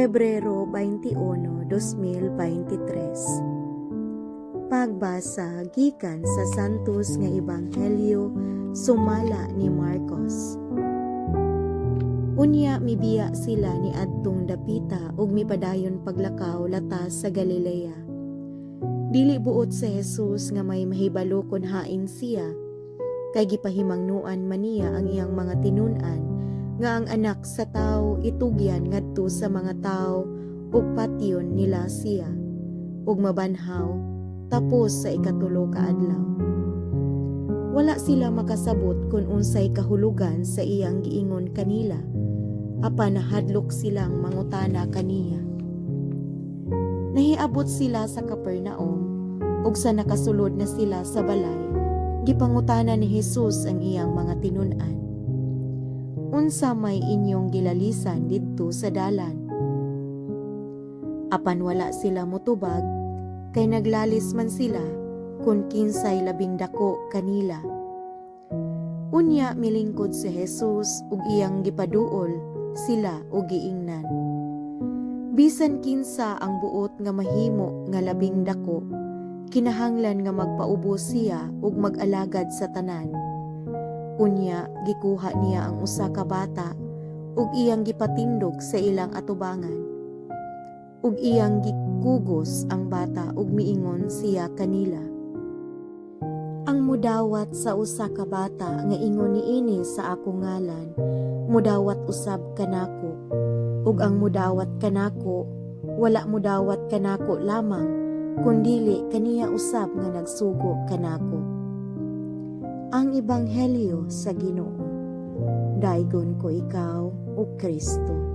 Pebrero 21, 2023. Pagbasa gikan sa Santos nga Ebanghelyo sumala ni Marcos. Unya mibiya sila ni adtong dapita ug mipadayon paglakaw latas sa Galilea. Dili buot sa Jesus nga may mahibalo kon hain siya, kay gipahimangnuan man niya ang iyang mga tinun-an nga ang anak sa tao itugyan ngadto sa mga tao ug patyon nila siya ug mabanhaw tapos sa ikatulo ka adlaw. Wala sila makasabot kung unsay kahulugan sa iyang giingon kanila, apan nahadlok silang mangutana kaniya. Nahiabot sila sa Capernaum ug sa nakasulod na sila sa balay, gipangutana ni Jesus ang iyang mga tinun-an. Unsa may inyong gilalisan didto sa dalan? Apan wala sila motubag, kay naglalis man sila kung kinsay labing dako kanila. Unya milingkod si Jesus ug iyang gipaduol sila ug giingnan. Bisan kinsa ang buot nga mahimo nga labing dako, kinahanglan nga magpaubos siya ug mag-alagad sa tanan. Unya gikuha niya ang usa ka bata ug iyang gipatindog sa ilang atubangan. Ug iyang gikugos ang bata ug miingon siya kanila. Ang mudawat sa usa ka bata nga ingon niini sa akong ngalan, mudawat usab kanako. Ug ang mudawat kanako, wala mudawat kanako lamang, kundili kaniya usab nga nagsugo kanako. Ang Ebanghelyo sa Ginoo. Daigon ko ikaw, O Kristo.